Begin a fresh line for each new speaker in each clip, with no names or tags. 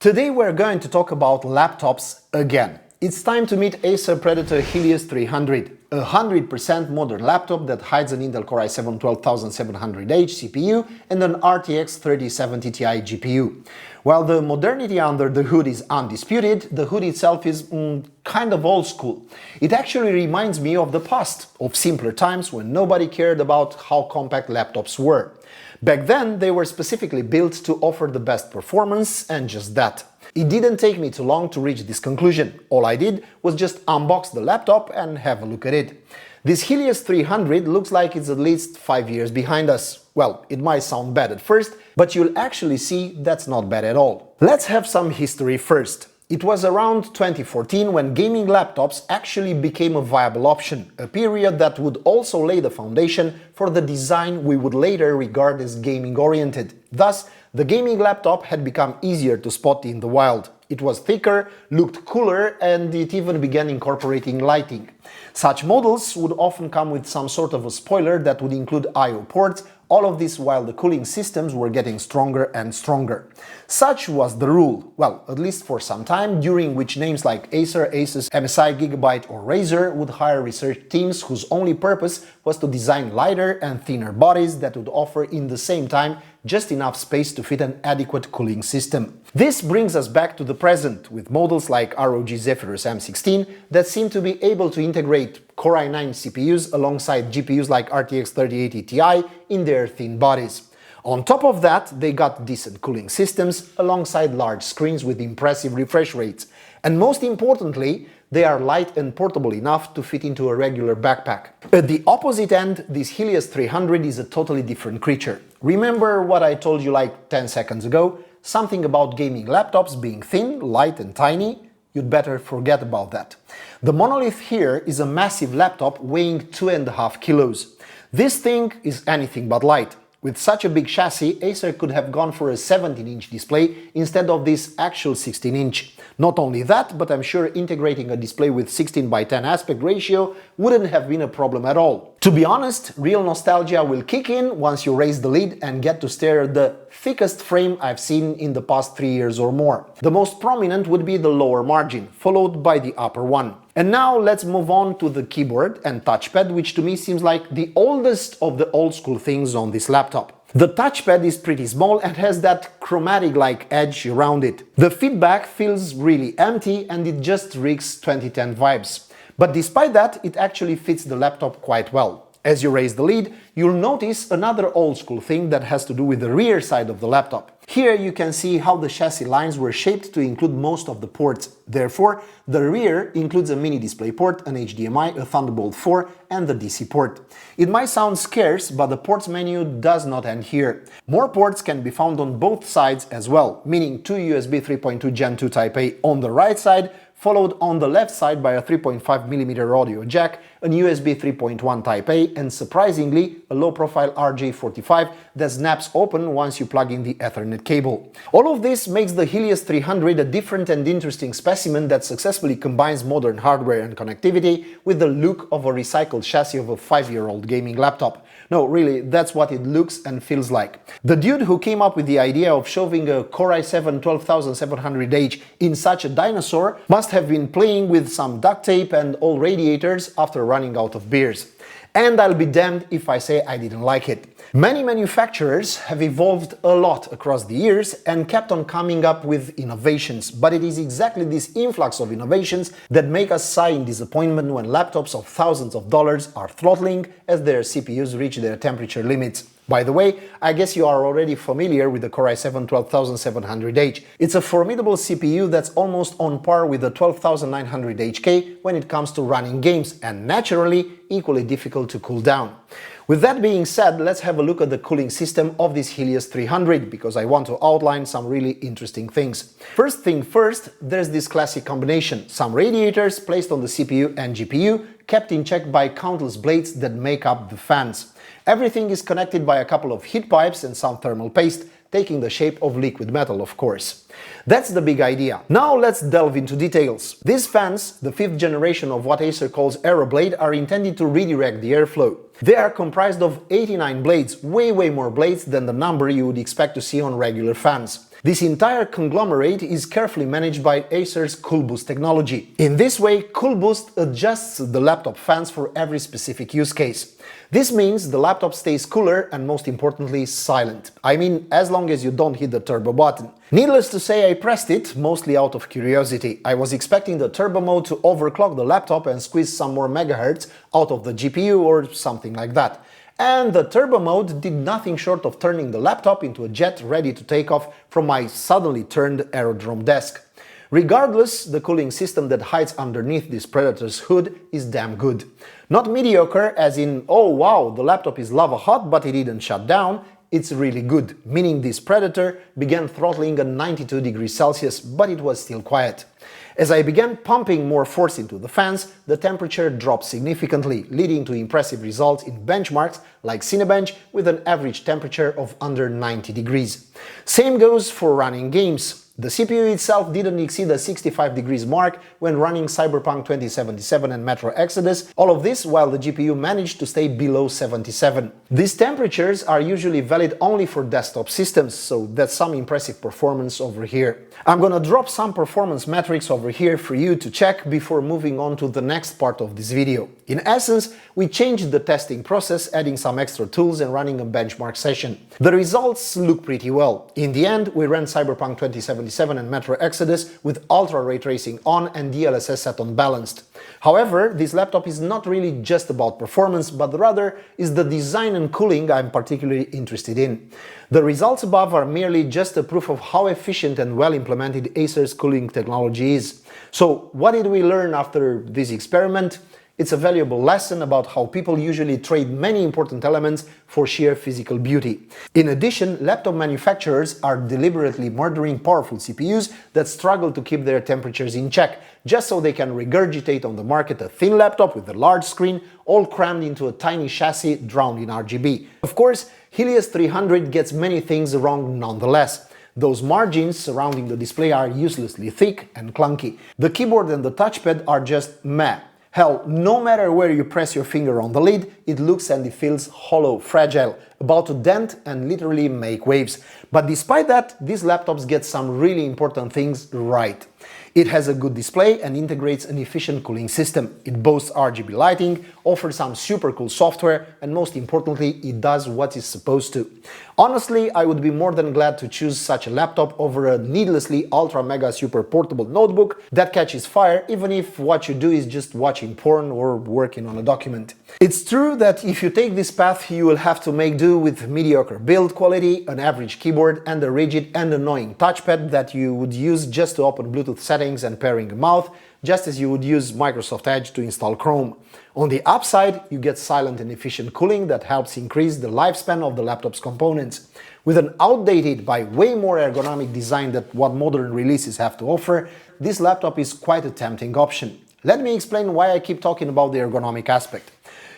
Today we're going to talk about laptops again. It's time to meet Acer Predator Helios 300, a 100% modern laptop that hides an Intel Core i7-12700H CPU and an RTX 3070 Ti GPU. While the modernity under the hood is undisputed, the hood itself is kind of old school. It actually reminds me of the past, of simpler times when nobody cared about how compact laptops were. Back then, they were specifically built to offer the best performance, and just that. It didn't take me too long to reach this conclusion. All I did was just unbox the laptop and have a look at it. This Helios 300 looks like it's at least 5 years behind us. Well, it might sound bad at first, but you'll actually see that's not bad at all. Let's have some history first. It was around 2014 when gaming laptops actually became a viable option, a period that would also lay the foundation for the design we would later regard as gaming-oriented. Thus, the gaming laptop had become easier to spot in the wild. It was thicker, looked cooler, and it even began incorporating lighting. Such models would often come with some sort of a spoiler that would include I/O ports, all of this while the cooling systems were getting stronger and stronger. Such was the rule, well, at least for some time, during which names like Acer, Asus, MSI, Gigabyte or Razer would hire research teams whose only purpose was to design lighter and thinner bodies that would offer in the same time just enough space to fit an adequate cooling system. This brings us back to the present, with models like ROG Zephyrus M16 that seem to be able to integrate Core i9 CPUs alongside GPUs like RTX 3080 Ti in their thin bodies. On top of that, they got decent cooling systems alongside large screens with impressive refresh rates. And most importantly, they are light and portable enough to fit into a regular backpack. At the opposite end, this Helios 300 is a totally different creature. Remember what I told you like 10 seconds ago? Something about gaming laptops being thin, light and tiny? You'd better forget about that. The monolith here is a massive laptop weighing 2.5 kilos. This thing is anything but light. With such a big chassis, Acer could have gone for a 17-inch display instead of this actual 16-inch. Not only that, but I'm sure integrating a display with 16:10 aspect ratio wouldn't have been a problem at all. To be honest, real nostalgia will kick in once you raise the lid and get to stare at the thickest frame I've seen in the past 3 years or more. The most prominent would be the lower margin, followed by the upper one. And now let's move on to the keyboard and touchpad, which to me seems like the oldest of the old school things on this laptop. The touchpad is pretty small and has that chromatic-like edge around it. The feedback feels really empty and it just reeks 2010 vibes. But despite that, it actually fits the laptop quite well. As you raise the lid, you'll notice another old school thing that has to do with the rear side of the laptop. Here you can see how the chassis lines were shaped to include most of the ports. Therefore, the rear includes a mini display port, an HDMI, a Thunderbolt 4 and the DC port. It might sound scarce, but the ports menu does not end here. More ports can be found on both sides as well, meaning two USB 3.2 Gen 2 Type A on the right side, followed on the left side by a 3.5mm audio jack, an USB 3.1 Type A, and surprisingly, a low-profile RJ45 that snaps open once you plug in the Ethernet cable. All of this makes the Helios 300 a different and interesting specimen that successfully combines modern hardware and connectivity with the look of a recycled chassis of a 5-year-old gaming laptop. No, really, that's what it looks and feels like. The dude who came up with the idea of shoving a Core i7-12700H in such a dinosaur must have been playing with some duct tape and old radiators after running out of beers. And I'll be damned if I say I didn't like it. Many manufacturers have evolved a lot across the years and kept on coming up with innovations, but it is exactly this influx of innovations that make us sigh in disappointment when laptops of thousands of dollars are throttling as their CPUs reach their temperature limits. By the way, I guess you are already familiar with the Core i7-12700H. It's a formidable CPU that's almost on par with the 12900HK when it comes to running games, and naturally equally difficult to cool down. With that being said, let's have a look at the cooling system of this Helios 300, because I want to outline some really interesting things. First thing first, there's this classic combination: some radiators placed on the CPU and GPU, kept in check by countless blades that make up the fans. Everything is connected by a couple of heat pipes and some thermal paste, taking the shape of liquid metal, of course. That's the big idea. Now let's delve into details. These fans, the 5th generation of what Acer calls Aeroblade, are intended to redirect the airflow. They are comprised of 89 blades, way more blades than the number you would expect to see on regular fans. This entire conglomerate is carefully managed by Acer's CoolBoost technology. In this way, CoolBoost adjusts the laptop fans for every specific use case. This means the laptop stays cooler and, most importantly, silent. I mean, as long as you don't hit the turbo button. Needless to say, I pressed it, mostly out of curiosity. I was expecting the turbo mode to overclock the laptop and squeeze some more megahertz out of the GPU or something like that. And the turbo mode did nothing short of turning the laptop into a jet ready to take off from my suddenly turned aerodrome desk. Regardless, the cooling system that hides underneath this Predator's hood is damn good. Not mediocre as in, oh wow, the laptop is lava hot but it didn't shut down. It's really good, meaning this Predator began throttling at 92 degrees Celsius, but it was still quiet. As I began pumping more force into the fans, the temperature dropped significantly, leading to impressive results in benchmarks like Cinebench with an average temperature of under 90 degrees. Same goes for running games. The CPU itself didn't exceed the 65 degrees mark when running Cyberpunk 2077 and Metro Exodus, all of this while the GPU managed to stay below 77. These temperatures are usually valid only for desktop systems, so that's some impressive performance over here. I'm gonna drop some performance metrics over here for you to check before moving on to the next part of this video. In essence, we changed the testing process, adding some extra tools and running a benchmark session. The results look pretty well. In the end, we ran Cyberpunk 2077 and Metro Exodus with ultra ray tracing on and DLSS set on balanced. However, this laptop is not really just about performance, but rather is the design and cooling I'm particularly interested in. The results above are merely just a proof of how efficient and well implemented Acer's cooling technology is. So, what did we learn after this experiment? It's a valuable lesson about how people usually trade many important elements for sheer physical beauty. In addition, laptop manufacturers are deliberately murdering powerful CPUs that struggle to keep their temperatures in check, just so they can regurgitate on the market a thin laptop with a large screen, all crammed into a tiny chassis drowned in RGB. Of course, Helios 300 gets many things wrong nonetheless. Those margins surrounding the display are uselessly thick and clunky. The keyboard and the touchpad are just meh. Hell, no matter where you press your finger on the lid, it looks and it feels hollow, fragile, about to dent and literally make waves. But despite that, these laptops get some really important things right. It has a good display and integrates an efficient cooling system. It boasts RGB lighting, offers some super cool software, and most importantly, it does what it's supposed to. Honestly, I would be more than glad to choose such a laptop over a needlessly ultra mega super portable notebook that catches fire even if what you do is just watching porn or working on a document. It's true that if you take this path, you will have to make do with mediocre build quality, an average keyboard, and a rigid and annoying touchpad that you would use just to open Bluetooth settings and pairing a mouth, just as you would use Microsoft Edge to install Chrome. On the upside, you get silent and efficient cooling that helps increase the lifespan of the laptop's components. With an outdated but way more ergonomic design than what modern releases have to offer, this laptop is quite a tempting option. Let me explain why I keep talking about the ergonomic aspect.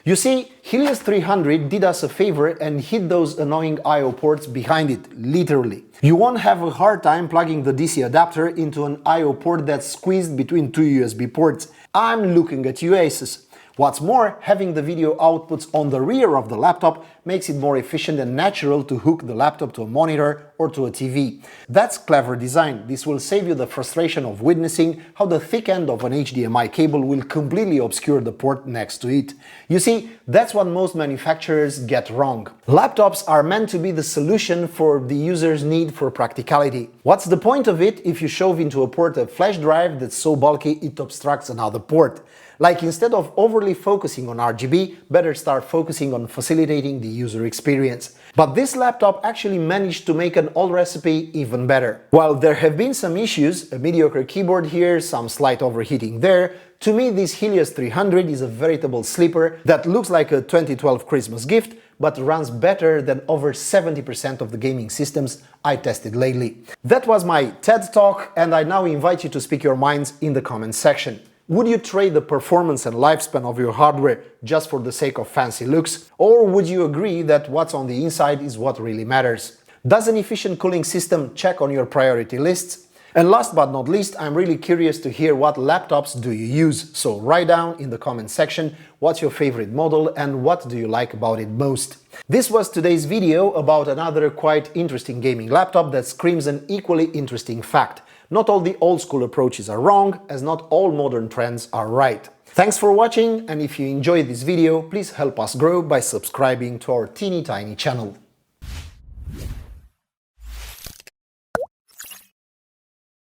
You see, Helios 300 did us a favor and hid those annoying I/O ports behind it, literally. You won't have a hard time plugging the DC adapter into an I/O port that's squeezed between two USB ports. I'm looking at you, Aces. What's more, having the video outputs on the rear of the laptop makes it more efficient and natural to hook the laptop to a monitor or to a TV. That's clever design. This will save you the frustration of witnessing how the thick end of an HDMI cable will completely obscure the port next to it. You see, that's what most manufacturers get wrong. Laptops are meant to be the solution for the user's need for practicality. What's the point of it if you shove into a port a flash drive that's so bulky it obstructs another port? Like, instead of overly focusing on RGB, better start focusing on facilitating the user experience. But this laptop actually managed to make an old recipe even better. While there have been some issues, a mediocre keyboard here, some slight overheating there, to me this Helios 300 is a veritable sleeper that looks like a 2012 Christmas gift, but runs better than over 70% of the gaming systems I tested lately. That was my TED Talk, and I now invite you to speak your minds in the comments section. Would you trade the performance and lifespan of your hardware just for the sake of fancy looks? Or would you agree that what's on the inside is what really matters? Does an efficient cooling system check on your priority lists? And last but not least, I'm really curious to hear what laptops do you use. So write down in the comment section what's your favorite model and what do you like about it most. This was today's video about another quite interesting gaming laptop that screams an equally interesting fact. Not all the old school approaches are wrong, as not all modern trends are right. Thanks for watching, and if you enjoyed this video, please help us grow by subscribing to our teeny tiny channel.